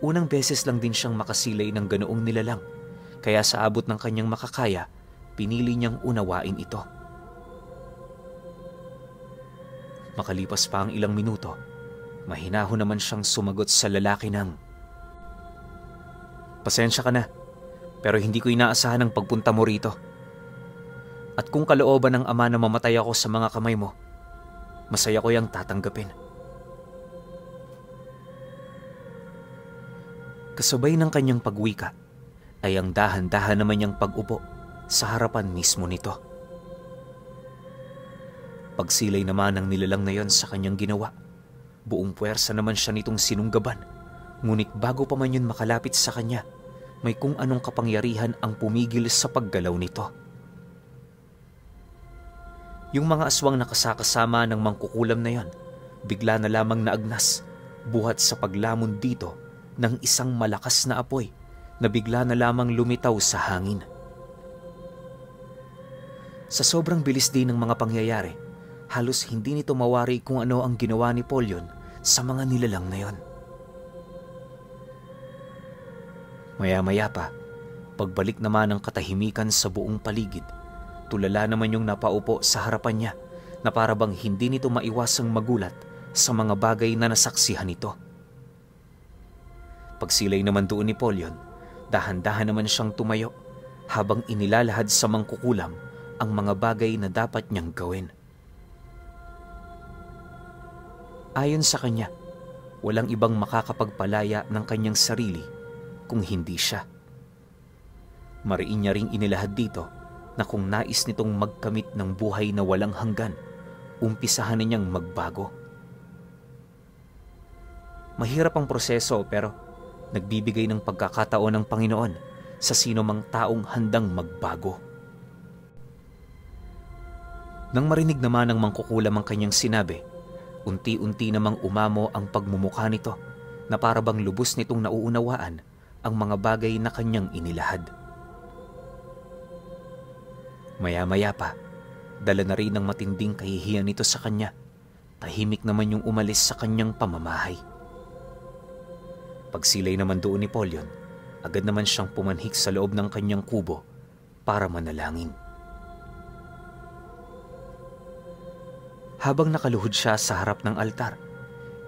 Unang beses lang din siyang makasilay ng ganoong nilalang, kaya sa abot ng kanyang makakaya, pinili niyang unawain ito. Makalipas pa ang ilang minuto, mahinahon naman siyang sumagot sa lalaki ng, "Pasensya ka na, pero hindi ko inaasahan ang pagpunta mo rito. At kung kalooban ng Ama na mamatay ako sa mga kamay mo, masaya ko yang tatanggapin." Kasabay ng kanyang pagwika ay ang dahan-dahan naman niyang pag-upo sa harapan mismo nito. Pagsilay naman ng nilalang na yon sa kanyang ginawa, buong puwersa naman siya nitong sinunggaban, ngunit bago pa man yun makalapit sa kanya, may kung anong kapangyarihan ang pumigil sa paggalaw nito. Yung mga aswang na kasakasama ng mangkukulam na yon, bigla na lamang naagnas, buhat sa paglamon dito ng isang malakas na apoy na bigla na lamang lumitaw sa hangin. Sa sobrang bilis din ng mga pangyayari, halos hindi nito mawari kung ano ang ginawa ni Paul yon sa mga nilalang na yon. Maya-maya pa, pagbalik naman ng katahimikan sa buong paligid, tulala naman yung napaupo sa harapan niya na para bang hindi nito maiwasang magulat sa mga bagay na nasaksihan nito. Pagsilay naman doon ni Paul yon, dahan-dahan naman siyang tumayo habang inilalahad sa mangkukulam ang mga bagay na dapat niyang gawin. Ayon sa kanya, walang ibang makakapagpalaya ng kanyang sarili kung hindi siya. Mariin niya ring inilahad dito na kung nais nitong magkamit ng buhay na walang hanggan, umpisahan na niyang magbago. Mahirap ang proseso pero nagbibigay ng pagkakataon ng Panginoon sa sino mang taong handang magbago. Nang marinig naman ng mangkukulam ang kanyang sinabi, unti-unti namang umamo ang pagmumukha nito na para bang lubos nitong nauunawaan ang mga bagay na kanyang inilahad. Maya-maya pa, dala na rin ng matinding kahihiyan nito sa kanya. Tahimik naman yung umalis sa kanyang pamamahay. Pagsilay naman doon ni Polyon, agad naman siyang pumanhik sa loob ng kanyang kubo para manalangin. Habang nakaluhod siya sa harap ng altar,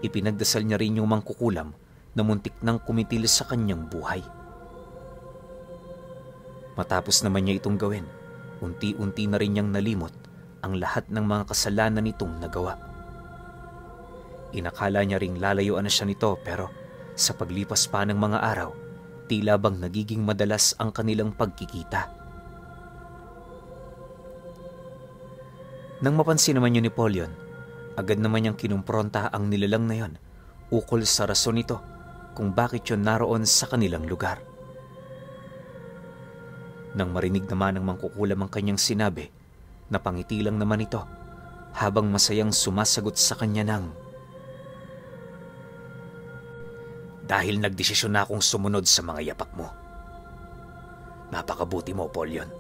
ipinagdasal niya rin yung mangkukulam na muntik nang kumitil sa kanyang buhay. Matapos naman niya itong gawin, unti-unti na rin niyang nalimot ang lahat ng mga kasalanan nitong nagawa. Inakala niya ring lalayuan na siya nito, pero sa paglipas pa ng mga araw, tila bang nagiging madalas ang kanilang pagkikita. Nang mapansin naman yun ni Polyon, agad naman niyang kinumpronta ang nilalang na yon ukol sa rason nito kung bakit yun naroon sa kanilang lugar. Nang marinig naman ng mangkukulam ang kanyang sinabi, napangiti lang naman ito habang masayang sumasagot sa kanya ng, "Dahil nagdesisyon na akong sumunod sa mga yapak mo. Napakabuti mo, Polyon.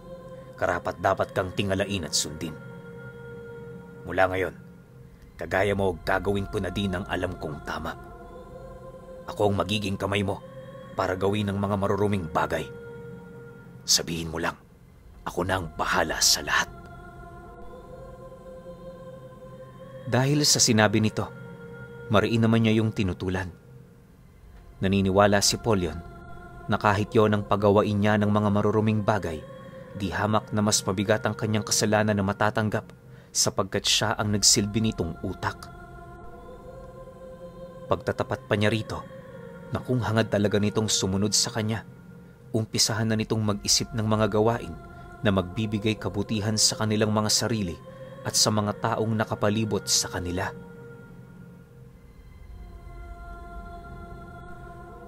Karapat dapat kang tingalain at sundin. Mula ngayon, kagaya mo gagawin ko na din ang alam kong tama. Ako ang magiging kamay mo para gawin ang mga maruruming bagay. Sabihin mo lang, ako na ang bahala sa lahat." Dahil sa sinabi nito, mariin naman niya yung tinutulan. Naniniwala si Polyon na kahit yon ang pagawain niya ng mga maruruming bagay, di hamak na mas mabigat ang kanyang kasalanan na matatanggap sapagkat siya ang nagsilbi nitong utak. Pagtatapat pa niya rito na kung hangad talaga nitong sumunod sa kanya, umpisahan na nitong mag-isip ng mga gawain na magbibigay kabutihan sa kanilang mga sarili at sa mga taong nakapalibot sa kanila.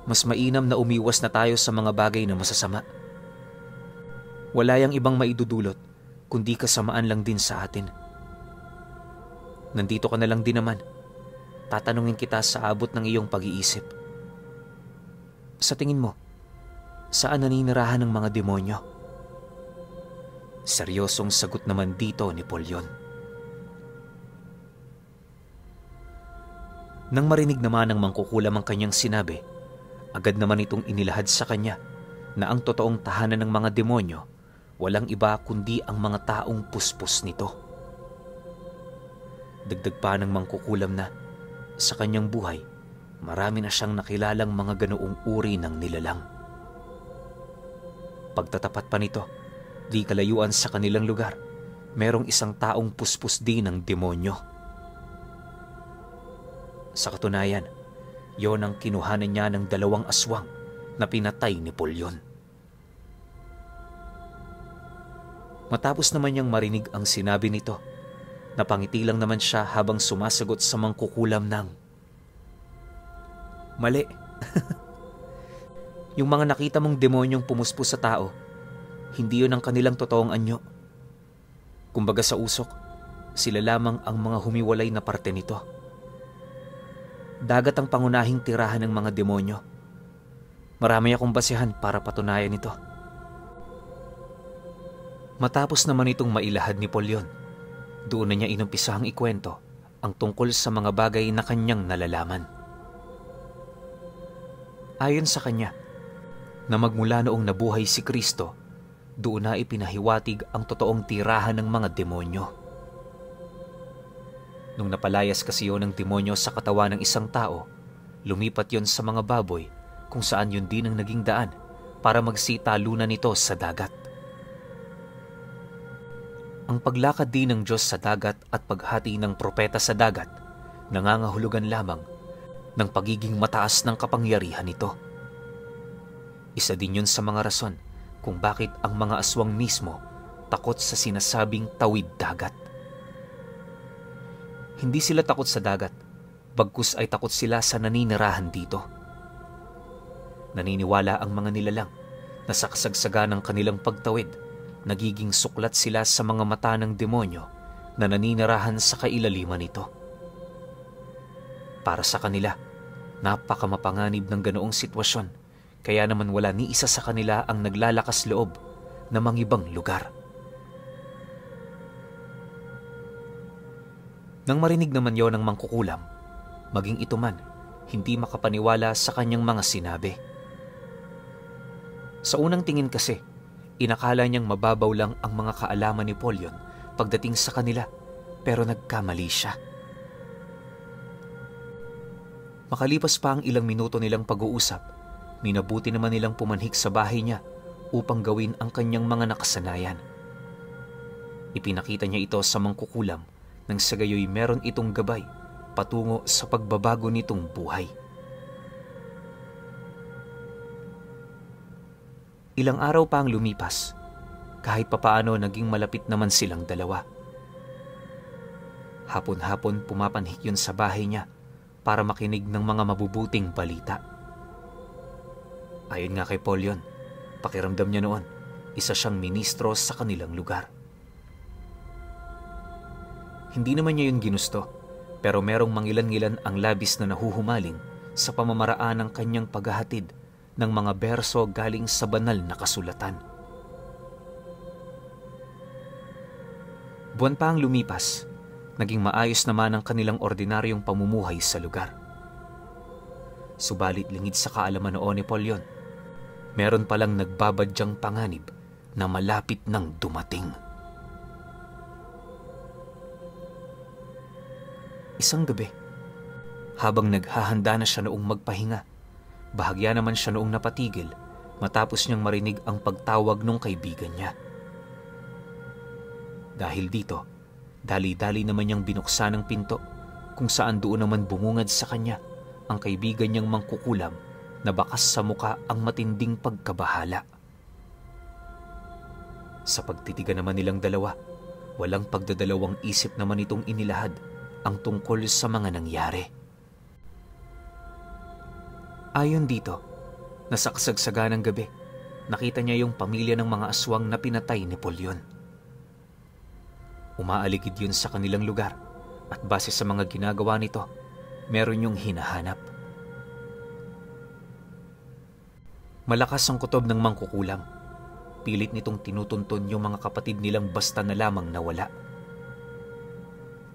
Mas mainam na umiwas na tayo sa mga bagay na masasama. Wala yang ibang maidudulot kundi kasamaan lang din sa atin. Nandito ka na lang din naman. Tatanungin kita sa abot ng iyong pag-iisip. Sa tingin mo, saan naninirahan ng mga demonyo? Seryosong sagot naman dito ni Polyon. Nang marinig naman ng mangkukulam ang kanyang sinabi, agad naman itong inilahad sa kanya na ang totoong tahanan ng mga demonyo walang iba kundi ang mga taong puspos nito. Dagdag pa ng mangkukulam na sa kanyang buhay, marami na siyang nakilalang mga ganoong uri ng nilalang. Pagtatapat pa nito, di kalayuan sa kanilang lugar, merong isang taong puspos din ng demonyo. Sa katunayan, yon ang kinuhanan niya ng 2 aswang na pinatay ni Polyon. Matapos naman niyang marinig ang sinabi nito, napangiti lang naman siya habang sumasagot sa mangkukulam ng, "Mali. Yung mga nakita mong demonyong pumuspos sa tao, hindi yun ang kanilang totoong anyo. Kumbaga sa usok, sila lamang ang mga humiwalay na parte nito. Dagat ang pangunahing tirahan ng mga demonyo. Marami akong basehan para patunayan ito." Matapos naman itong mailahad ni Polyon, doon na niya inumpisahang ikwento ang tungkol sa mga bagay na kanyang nalalaman. Ayon sa kanya, na magmula noong nabuhay si Kristo, doon na ipinahiwatig ang totoong tirahan ng mga demonyo. Nung napalayas kasi yon ng demonyo sa katawan ng isang tao, lumipat yon sa mga baboy kung saan yun din ang naging daan para magsitalunan nito sa dagat. Ang paglakad din ng Diyos sa dagat at paghati ng propeta sa dagat, nangangahulugan lamang ng pagiging mataas ng kapangyarihan nito. Isa din yun sa mga rason kung bakit ang mga aswang mismo takot sa sinasabing tawid dagat. Hindi sila takot sa dagat, bagkus ay takot sila sa naninirahan dito. Naniniwala ang mga nilalang na sa kasagsagan ng kanilang pagtawid, nagiging suklat sila sa mga mata ng demonyo na naninirahan sa kailaliman nito. Para sa kanila, napakamapanganib ng ganoong sitwasyon, kaya naman wala ni isa sa kanila ang naglalakas loob na mangibang lugar. Nang marinig naman yon ng mangkukulam, maging ito man, hindi makapaniwala sa kanyang mga sinabi. Sa unang tingin kasi, inakala niyang mababaw lang ang mga kaalaman ni Polyon pagdating sa kanila, pero nagkamali siya. Makalipas pa ang ilang minuto nilang pag-uusap, minabuti naman nilang pumanhik sa bahay niya upang gawin ang kanyang mga nakasanayan. Ipinakita niya ito sa mangkukulam nang sa gayoy meron itong gabay patungo sa pagbabago nitong buhay. Ilang araw pa ang lumipas, kahit papaano naging malapit naman silang dalawa. Hapon-hapon pumapanhik yun sa bahay niya para makinig ng mga mabubuting balita. Ayon nga kay Polyon, pakiramdam niya noon, isa siyang ministro sa kanilang lugar. Hindi naman niya yun ginusto, pero merong mangilan-ngilan ang labis na nahuhumaling sa pamamaraan ng kanyang paghahatid ng mga berso galing sa banal na kasulatan. Buwan pa ang lumipas, naging maayos naman ang kanilang ordinaryong pamumuhay sa lugar. Subalit lingid sa kaalaman noon ni Polyon, meron palang nagbabadyang panganib na malapit nang dumating. Isang gabi, habang naghahanda na siya noong magpahinga, bahagya naman siya noong napatigil matapos niyang marinig ang pagtawag ng kaibigan niya. Dahil dito, dali-dali naman niyang binuksan ang pinto kung saan doon naman bumungad sa kanya ang kaibigan niyang mangkukulam na bakas sa muka ang matinding pagkabahala. Sa pagtitigan naman nilang dalawa, walang pagdadalawang isip naman itong inilahad ang tungkol sa mga nangyari. Ayon dito, nasa kasagsagan ng gabi, nakita niya yung pamilya ng mga aswang na pinatay ni Polyon. Umaaligid yun sa kanilang lugar at base sa mga ginagawa nito, meron yung hinahanap. Malakas ang kutob ng mangkukulam. Pilit nitong tinutuntun yung mga kapatid nilang basta na lamang nawala.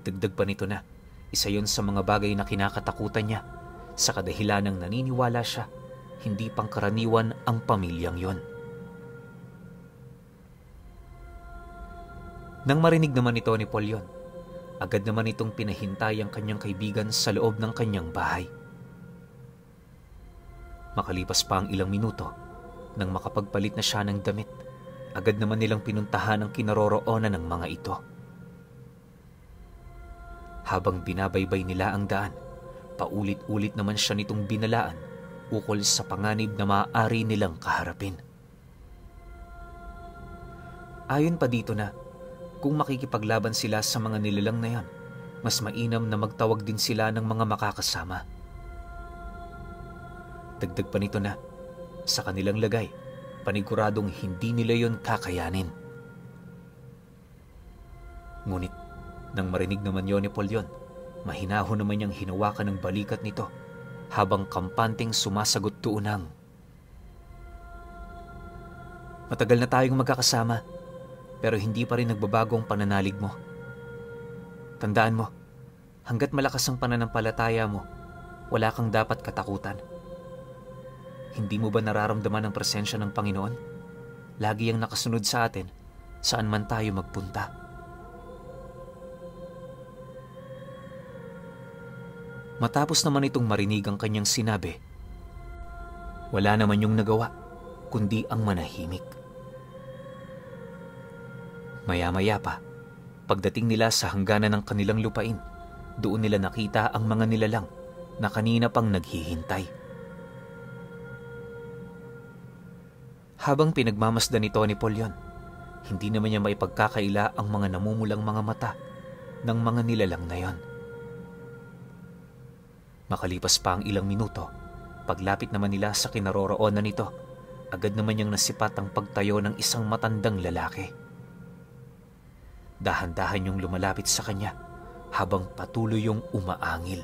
Dagdag pa nito na, isa yon sa mga bagay na kinakatakutan niya sa kadahilanang naniniwala siya, hindi pangkaraniwan ang pamilyang yon. Nang marinig naman ito ni Polyon, agad naman itong pinahintay ang kanyang kaibigan sa loob ng kanyang bahay. Makalipas pa ang ilang minuto, nang makapagpalit na siya ng damit, agad naman nilang pinuntahan ang kinaroroonan ng mga ito. Habang binabaybay nila ang daan, paulit-ulit naman siya nitong binalaan ukol sa panganib na maaari nilang kaharapin. Ayon pa dito na, kung makikipaglaban sila sa mga nilalang na yan, mas mainam na magtawag din sila ng mga makakasama. Dagdag pa nito na, sa kanilang lagay, paniguradong hindi nila yon kakayanin. Ngunit, nang marinig naman yon ni Polyon, mahinahon naman niyang hinawakan ng balikat nito habang kampanteng sumasagot tuunang, "Matagal na tayong magkakasama, pero hindi pa rin nagbabago ang pananalig mo. Tandaan mo, hanggat malakas ang pananampalataya mo, wala kang dapat katakutan. Hindi mo ba nararamdaman ang presensya ng Panginoon? Lagi yang nakasunod sa atin, saan man tayo magpunta." Matapos naman itong marinig ang kanyang sinabi, wala naman yung nagawa, kundi ang manahimik. Maya-maya pa, pagdating nila sa hangganan ng kanilang lupain, doon nila nakita ang mga nilalang na kanina pang naghihintay. Habang pinagmamasdan ito ni Polyon, hindi naman niya maipagkakaila ang mga namumulang mga mata ng mga nilalang na yon. Makalipas pa ang ilang minuto, Paglapit naman nila sa kinaroroonan nito, agad naman niyang nasipat ang pagtayo ng isang matandang lalaki. Dahan-dahan yung lumalapit sa kanya habang patuloy yung umaangil.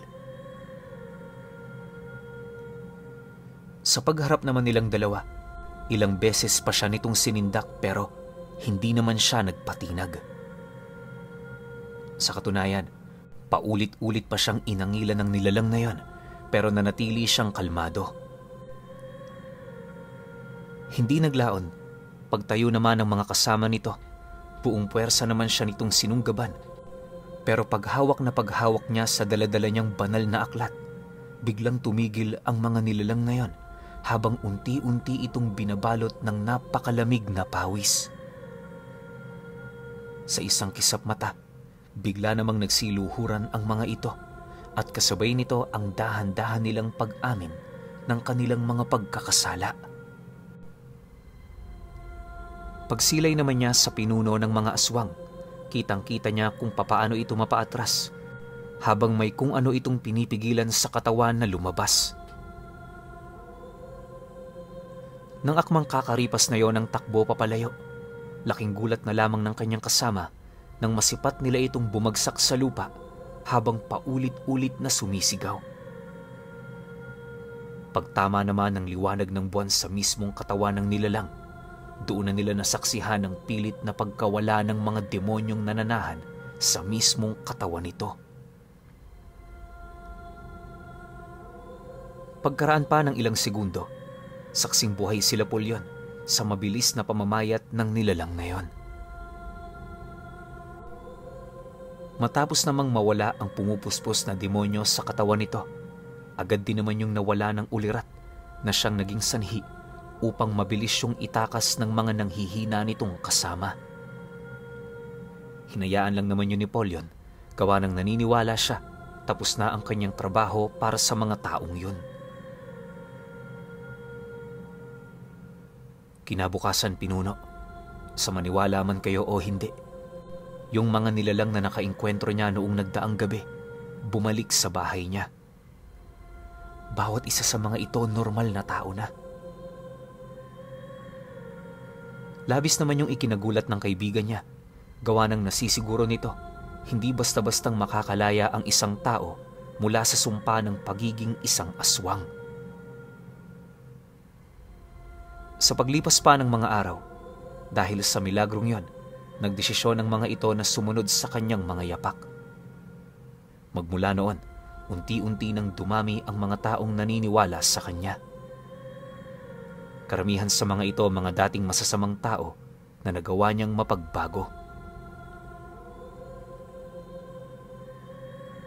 Sa pagharap naman nilang dalawa, ilang beses pa siya nitong sinindak pero hindi naman siya nagpatinag. Sa katunayan, paulit-ulit pa siyang inangilan ng nilalang na yon pero nanatili siyang kalmado. Hindi naglaon, pagtayo naman ng mga kasama nito, buong puwersa naman siya nitong sinunggaban. Pero paghawak na paghawak niya sa daladala niyang banal na aklat, biglang tumigil ang mga nilalang na yon habang unti-unti itong binabalot ng napakalamig na pawis. Sa isang kisap mata, bigla namang nagsiluhuran ang mga ito at kasabay nito ang dahan-dahan nilang pag-amin ng kanilang mga pagkakasala. Pagsilay naman niya sa pinuno ng mga aswang, kitang-kita niya kung papaano ito mapaatras habang may kung ano itong pinipigilan sa katawan na lumabas. Nang akmang kakaripas na yon ng takbo papalayo, laking gulat na lamang ng kanyang kasama nang masipat nila itong bumagsak sa lupa habang paulit-ulit na sumisigaw. Pagtama naman ng liwanag ng buwan sa mismong katawan ng nilalang, doon na nila nasaksihan ang pilit na pagkawala ng mga demonyong nananahan sa mismong katawan nito. Pagkaraan pa ng ilang segundo, saksing buhay sila Polyon sa mabilis na pamamayat ng nilalang na yon. Matapos namang mawala ang pumupuspos na demonyo sa katawan nito, agad din naman yung nawala ng ulirat na siyang naging sanhi upang mabilis yung itakas ng mga nanghihina nitong kasama. Hinayaan lang naman yun ni Polyon, gawa ng naniniwala siya tapos na ang kanyang trabaho para sa mga taong yun. Kinabukasan, pinuno, sa maniwala man kayo o hindi, yung mga nilalang na nakaengkwentro niya noong nagdaang gabi, bumalik sa bahay niya. Bawat isa sa mga ito normal na tao na. Labis naman yung ikinagulat ng kaibigan niya, gawa ng nasisiguro nito, hindi basta-bastang makakalaya ang isang tao mula sa sumpa ng pagiging isang aswang. Sa paglipas pa ng mga araw, dahil sa milagrong yon, nagdesisyon ng mga ito na sumunod sa kanyang mga yapak. Magmula noon, unti-unti nang dumami ang mga taong naniniwala sa kanya. Karamihan sa mga ito mga dating masasamang tao na nagawa niyang mapagbago.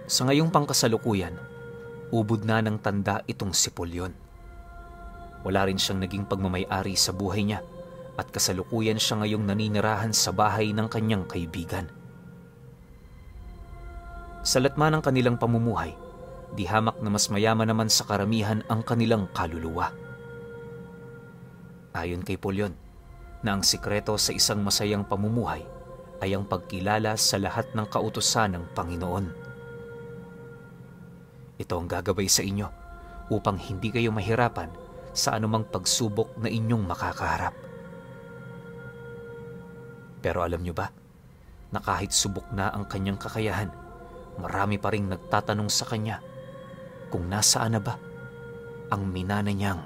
Sa ngayong pangkasalukuyan, ubod na ng tanda itong si Polyon. Wala rin siyang naging pagmamay-ari sa buhay niya at kasalukuyan siya ngayong naninirahan sa bahay ng kanyang kaibigan. Sa latma ng kanilang pamumuhay, di hamak na mas mayaman naman sa karamihan ang kanilang kaluluwa. Ayon kay Polyon, na ang sikreto sa isang masayang pamumuhay ay ang pagkilala sa lahat ng kautusan ng Panginoon. Ito ang gagabay sa inyo upang hindi kayo mahirapan sa anumang pagsubok na inyong makakaharap. Pero alam nyo ba, na kahit subok na ang kanyang kakayahan, marami pa ring nagtatanong sa kanya kung nasaan na ba ang minana niyang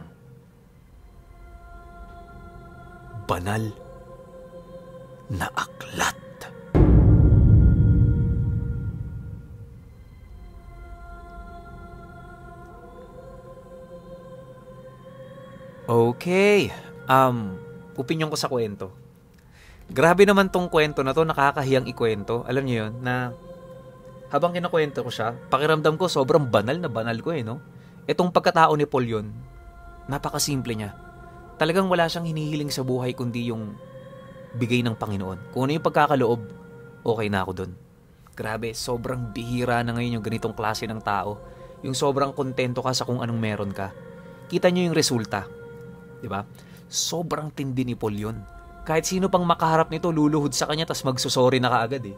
banal na aklat. Okay, opinyon ko sa kwento. Grabe naman tong kwento na to, nakakahiyang ikwento. Alam niyo yun, na habang kinakwento ko siya, pakiramdam ko sobrang banal na banal ko no? Itong pagkatao ni Polyon, napakasimple niya. Talagang wala siyang hinihiling sa buhay kundi yung bigay ng Panginoon. Kung ano yung pagkakaloob, okay na ako dun. Grabe, sobrang bihira na ngayon yung ganitong klase ng tao. Yung sobrang kontento ka sa kung anong meron ka. Kita niyo yung resulta. Diba? Sobrang tindi ni Polyon. Kahit sino pang makaharap nito, luluhod sa kanya tas magsusorry na kaagad eh.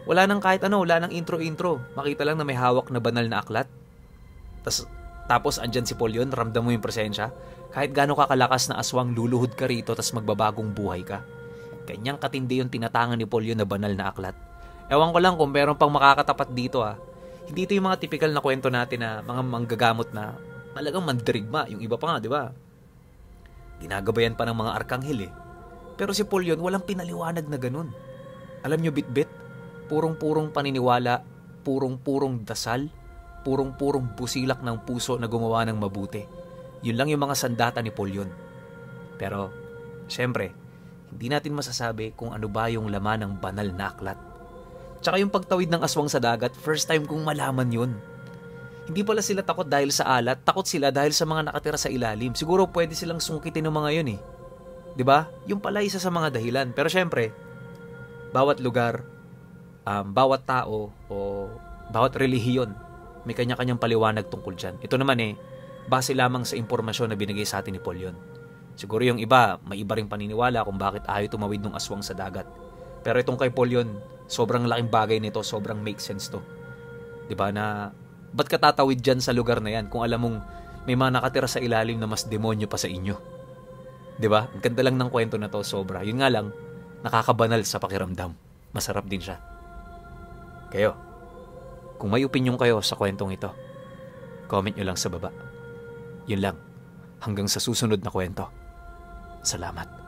Wala nang kahit ano, wala nang intro-intro. Makita lang na may hawak na banal na aklat. Tas tapos andyan si Polyon, ramdam mo yung presensya, kahit gaano ka kalakas na aswang, luluhod ka rito tas magbabagong buhay ka. Kanyang katindi yung tinatangan ni Polyon na banal na aklat. Ewan ko lang kung meron pang makakatapat dito Hindi ito yung mga typical na kwento natin na mga manggagamot na talagang mandirigma. Yung iba pa nga, di ba? Ginagabayan pa ng mga arkanghel Pero si Polyon walang pinaliwanag na ganun. Alam nyo, bit-bit, purong-purong paniniwala, purong-purong dasal, purong-purong busilak ng puso na gumawa ng mabuti. Yun lang yung mga sandata ni Polyon. Pero, syempre, hindi natin masasabi kung ano ba yung laman ng banal na aklat. Tsaka yung pagtawid ng aswang sa dagat, first time kong malaman yun. Hindi pala sila takot dahil sa alat, takot sila dahil sa mga nakatira sa ilalim. Siguro pwede silang sungkitin ng mga yun 'Di ba? Yung pala isa sa mga dahilan. Pero syempre, bawat lugar, bawat tao o bawat relihiyon, may kanya-kanyang paliwanag tungkol dyan. Ito naman base lamang sa impormasyon na binigay sa atin ni Polyon. Siguro yung iba, may iba ring paniniwala kung bakit ayaw tumawid ng aswang sa dagat. Pero itong kay Polyon, sobrang laking bagay nito, sobrang make sense to. 'Di ba na, ba't ka tatawid dyan sa lugar na yan kung alam mong may mga nakatira sa ilalim na mas demonyo pa sa inyo? 'Di ba? Ang ganda lang ng kwento na to, sobra. Yun nga lang, nakakabanal sa pakiramdam. Masarap din siya. Kayo, kung may opinion kayo sa kwentong ito, comment nyo lang sa baba. Yun lang. Hanggang sa susunod na kwento. Salamat.